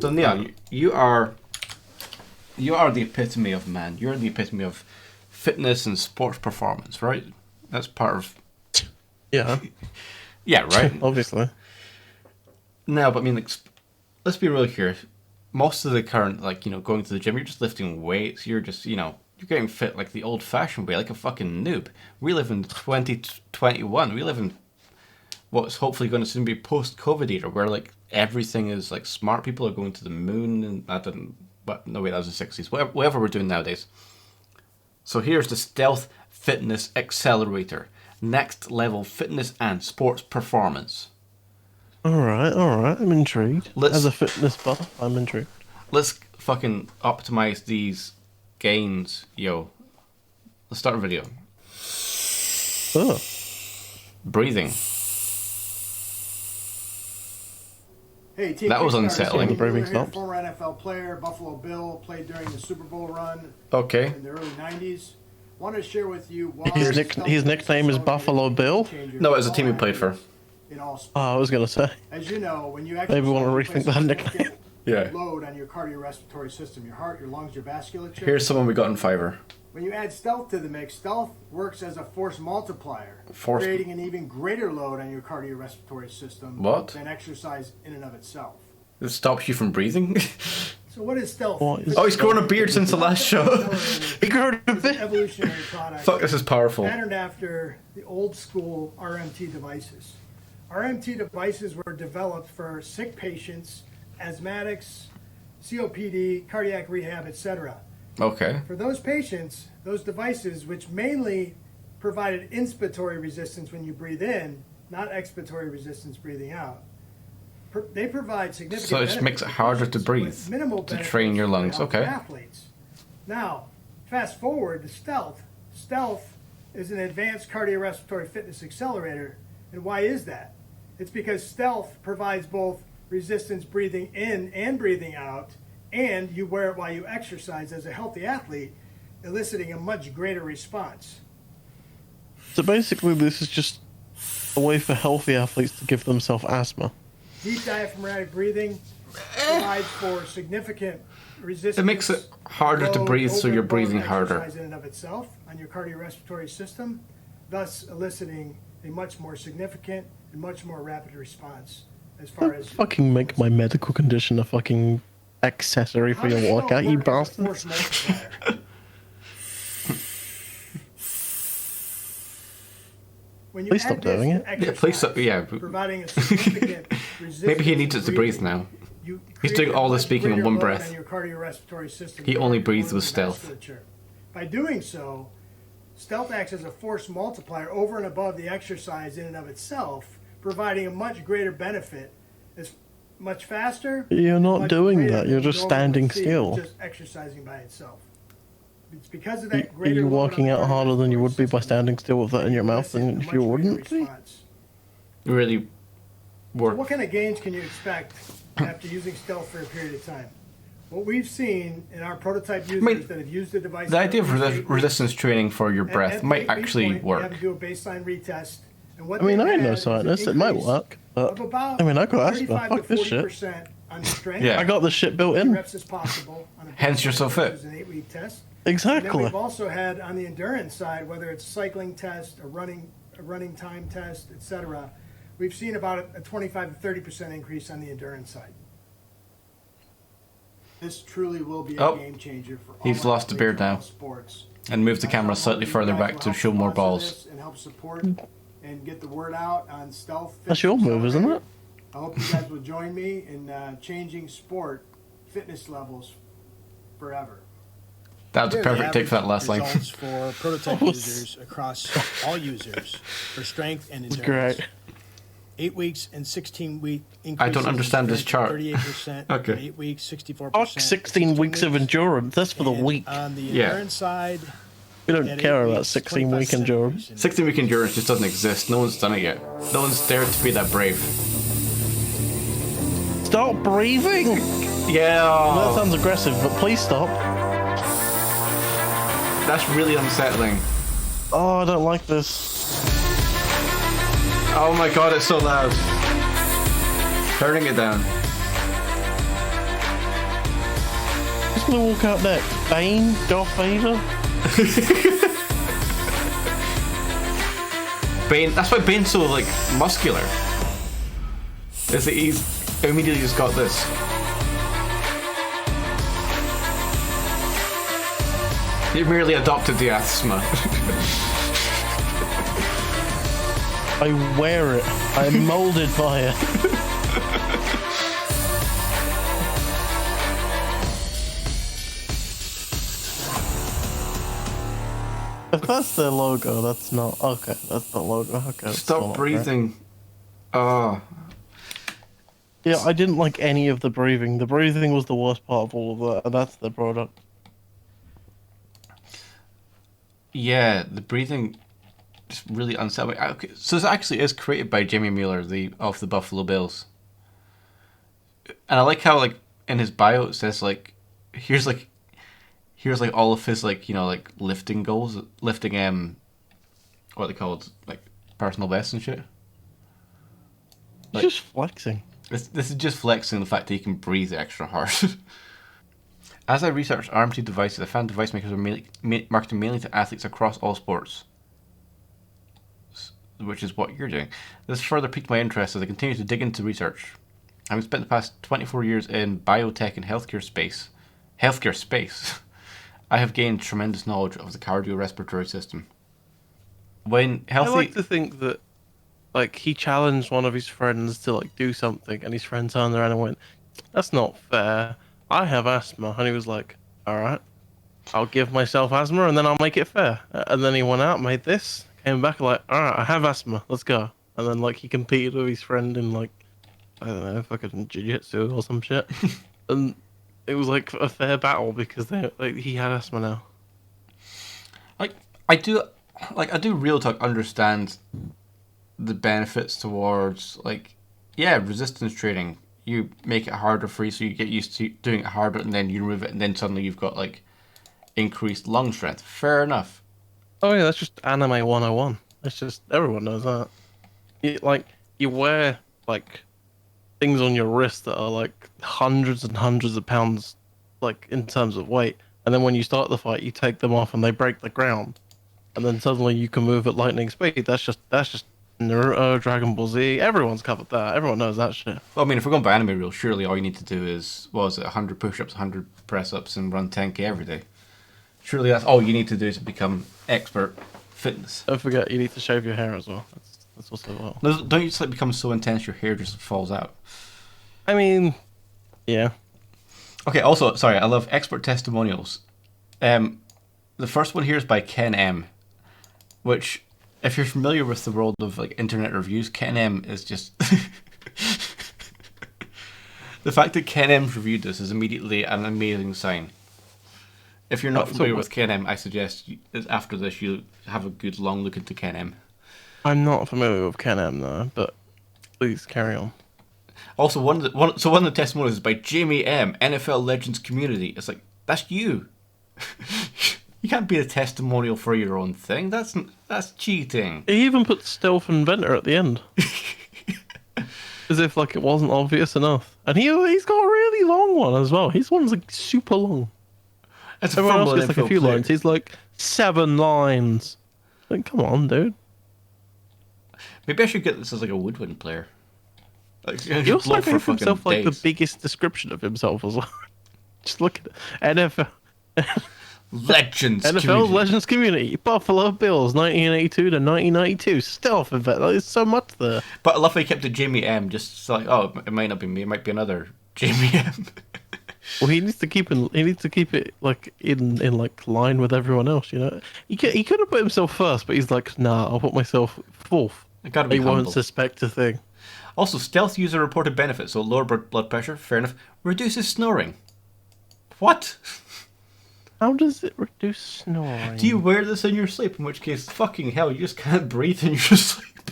So Neon, you are the epitome of man. You're the epitome of fitness and sports performance, right? That's part of. Yeah. Yeah, right. Obviously. No, but I mean, like, let's be real here. Most of the current, like, going to the gym, you're just lifting weights. You're just, you're getting fit like the old-fashioned way, like a fucking noob. We live in 2021. We live in what's hopefully going to soon be post-COVID era, where like everything is like smart. People are going to the moon, and that didn't. But no, wait, that was the 60s. Whatever we're doing nowadays. So here's the Stealth Fitness Accelerator. Next level fitness and sports performance. Alright. I'm intrigued. As a fitness buff, I'm intrigued. Let's fucking optimize these gains, yo. Let's start a video. Oh. Breathing. Hey, team that was Kickstoppers. unsettling. The breathing stopped. Former NFL player, Buffalo Bill, played during the Super Bowl run Okay. in the early 90s. Want to share with you why His nickname is Buffalo Bill? No, it was a team he played for. In all sports. Oh, I was going to say. As you know, when you Maybe we want to rethink that nickname. Yeah. Load on your cardiorespiratory system, your heart, your lungs, your vasculature. Here's someone we got in Fiverr. When you add stealth to the mix, stealth works as a force multiplier, Force- creating an even greater load on your cardiorespiratory system What? than exercise in and of itself. It stops you from breathing? So what is stealth? What is- Oh, he's grown a beard since the last show. He grew a It's an bit. evolutionary product. Fuck, this is powerful. Patterned after the old school RMT devices. RMT devices were developed for sick patients, asthmatics, COPD, cardiac rehab, etc. Okay. For those patients, those devices, which mainly provided inspiratory resistance when you breathe in, not expiratory resistance breathing out, they provide significant So it just makes it harder to breathe, minimal to train your lungs. benefits for Okay. athletes. Now, fast forward to stealth. Stealth is an advanced cardiorespiratory fitness accelerator. And why is that? It's because stealth provides both resistance breathing in and breathing out, and you wear it while you exercise as a healthy athlete, eliciting a much greater response. So basically, this is just a way for healthy athletes to give themselves asthma. Deep diaphragmatic breathing provides for significant resistance. It makes it harder to load breathe, so over you're and above breathing harder. exercise in and of itself on your cardiorespiratory system, thus eliciting a much more significant and much more rapid response as far Don't as fucking make my medical condition a fucking accessory for your workout, you bastards. Please stop doing it. Yeah, please stop. Yeah. Providing a significant Maybe he needs it to breathe now. He's doing all the speaking in one breath. He only breathes with stealth. By doing so, stealth acts as a force multiplier over and above the exercise in and of itself, providing a much greater benefit. It's much faster. You're not much doing greater that. than You're just going standing to see still. Just exercising by itself. It's because of Are that greater you load on working the out harder than you would be by cardiorespiratory standing still with that in your mouth system, than a if you much greater wouldn't be? response. Really So work. what kind of gains can you expect after using stealth for a period of time? What we've seen in our prototype users that have used the device... The idea of for 8 weeks, resistance training for your breath at might 8 week actually point, You work. have to do a baseline retest. And what I mean, they've I ain't no had is an scientist. It might increase work, but of about I mean, I got asthma. 35 Fuck to this shit. 40% on strength. Yeah. I got this shit built As in. reps as possible on a Hence you're so fit. It was an 8-week test. And then Exactly. we've also had on the endurance side, whether it's cycling test, a running time test, etc. We've seen about a 25 to 30% increase on the endurance side. This truly will be a game changer for all He's lost the athletes beard in all now. sports. And move the camera slightly further back to show more balls. And help support and get the word out on stealth. That's your move, isn't it? I hope you guys will join me in changing sport fitness levels forever. That was a perfect take for that last line. Results for prototype users across all users for strength and endurance. Great. 8 weeks and 16-week increases. I don't understand this chart. 38%. Okay. 8 weeks, 64%. Fuck 16 weeks of endurance. That's for the And week. On the Yeah. endurance side, We don't at care 8 about weeks, 16-week 25% endurance. increase in 16-week endurance just doesn't exist. No one's done it yet. No one's dared to be that brave. Stop breathing! That Yeah. sounds aggressive, but please stop. That's really unsettling. Oh, I don't like this. Oh my god, it's so loud. Turning it down. gonna walk out there? Bane? Darth Vader? Bane. That's why Bane's so like muscular. Is that he's immediately just got this. He merely adopted the asthma. I wear it. I'm molded by it. If that's their logo, that's not... Okay, that's the logo. Okay, Stop breathing. Yeah, I didn't like any of the breathing. The breathing was the worst part of all of that, and that's the product. Yeah, the breathing just really unsettling. Okay, so this actually is created by Jimmy Mueller, of the Buffalo Bills. And I like how like in his bio it says like here's like all of his like, you know, like lifting goals, lifting what are they called, like personal bests and shit. Like, just flexing. This is just flexing the fact that he can breathe extra hard. As I researched RMT devices, I found device makers are marketing mainly to athletes across all sports, which is what you're doing. This further piqued my interest as I continue to dig into research. Having spent the past 24 years in biotech and healthcare space, I have gained tremendous knowledge of the cardiorespiratory system. When healthy, I like to think that, like, he challenged one of his friends to like do something, and his friend turned around and went, "That's not fair. I have asthma," and he was like, "All right, I'll give myself asthma, and then I'll make it fair." And then he went out, made this, came back like, "All right, I have asthma. Let's go." And then like he competed with his friend in like, I don't know, fucking jiu-jitsu or some shit, and it was like a fair battle because he had asthma now. like I do real talk understand the benefits towards like, yeah, resistance training. You make it harder for you, so you get used to doing it harder, and then you remove it, and then suddenly you've got like increased lung strength. Fair enough. Oh yeah, that's just anime 101. It's just everyone knows that. You wear like things on your wrist that are like hundreds and hundreds of pounds, like in terms of weight, and then when you start the fight, you take them off and they break the ground, and then suddenly you can move at lightning speed. That's just Naruto, Dragon Ball Z. Everyone's covered that. Everyone knows that shit. Well, I mean, if we're going by anime rules, surely all you need to do is, what was it, 100 push-ups, 100 press-ups, and run 10k every day. Surely that's all you need to do to become expert fitness. Don't forget, you need to shave your hair as well. That's also well. Don't you just like become so intense your hair just falls out? I mean, yeah. Okay, also, sorry, I love expert testimonials. The first one here is by Ken M, which, if you're familiar with the world of like internet reviews, Ken M is just the fact that Ken M's reviewed this is immediately an amazing sign. If you're not familiar with Ken M, I suggest after this you have a good long look into Ken M. I'm not familiar with Ken M though, but please carry on. Also, one of the testimonials is by Jamie M, NFL Legends Community. It's like, that's you. You can't be a testimonial for your own thing. That's cheating. He even put Stealth Inventor at the end. As if like it wasn't obvious enough. And he's got a really long one as well. His one's like super long. Everyone else gets like a few lines. He's like 7 lines. Like, come on, dude. Maybe I should get this as like a woodwind player. Like, He also gave himself like days. the biggest description of himself as well. Just look at it. NFL Community. Legends Community, Buffalo Bills, 1982 to 1992, Stealth Event. There's so much there. But I love how he kept it Jamie M. Just like, oh, it might not be me. It might be another Jamie M. Well, he needs to keep it like in like line with everyone else. You know, he could have put himself first, but he's like, nah, I'll put myself fourth. I gotta be He humble. won't suspect a thing. Also, stealth user reported benefits, so lower blood pressure, fair enough. Reduces snoring. What? How does it reduce snoring? Do you wear this in your sleep? In which case, fucking hell, you just can't breathe in your sleep.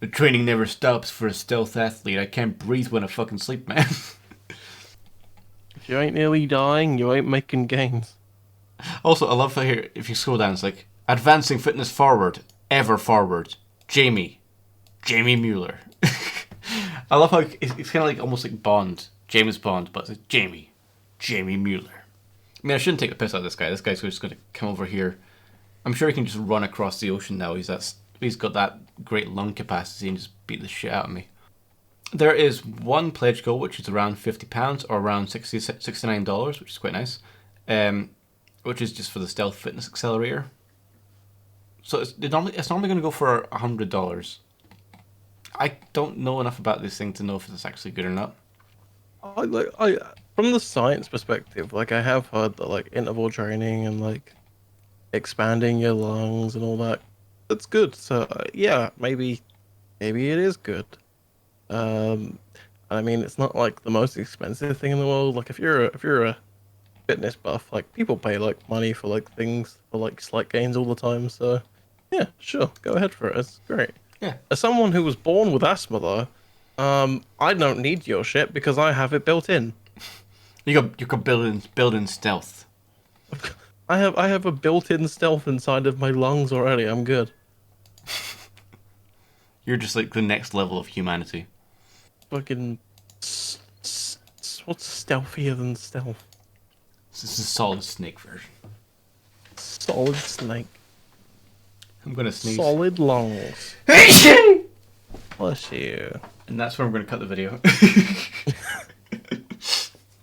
The training never stops for a stealth athlete. I can't breathe when I fucking sleep, man. If you ain't nearly dying, you ain't making gains. Also, I love how here, if you scroll down, it's like, advancing fitness forward, ever forward, Jamie Mueller. I love how it's kind of like almost like Bond, James Bond, but it's Jamie Jamie Mueller. I mean, I shouldn't take the piss out of this guy. This guy's just going to come over here. I'm sure he can just run across the ocean now. He's got that great lung capacity and just beat the shit out of me. There is one pledge goal, which is around £50 or around $69, which is quite nice. Which is just for the Stealth Fitness Accelerator. So it's normally going to go for $100. I don't know enough about this thing to know if it's actually good or not. I from the science perspective, like I have heard that like interval training and like expanding your lungs and all that, that's good. So yeah, maybe it is good. I mean, it's not like the most expensive thing in the world. Like if you're a fitness buff, like people pay like money for like things for like slight gains all the time. So yeah, sure, go ahead for it. It's great. Yeah. As someone who was born with asthma though, I don't need your shit because I have it built in. You got built-in stealth. I have a built-in stealth inside of my lungs already. I'm good. You're just like the next level of humanity. Fucking what's stealthier than stealth? This is a solid snake version. Solid snake. I'm gonna sneeze. Solid lungs. Bless you. And that's where I'm gonna cut the video.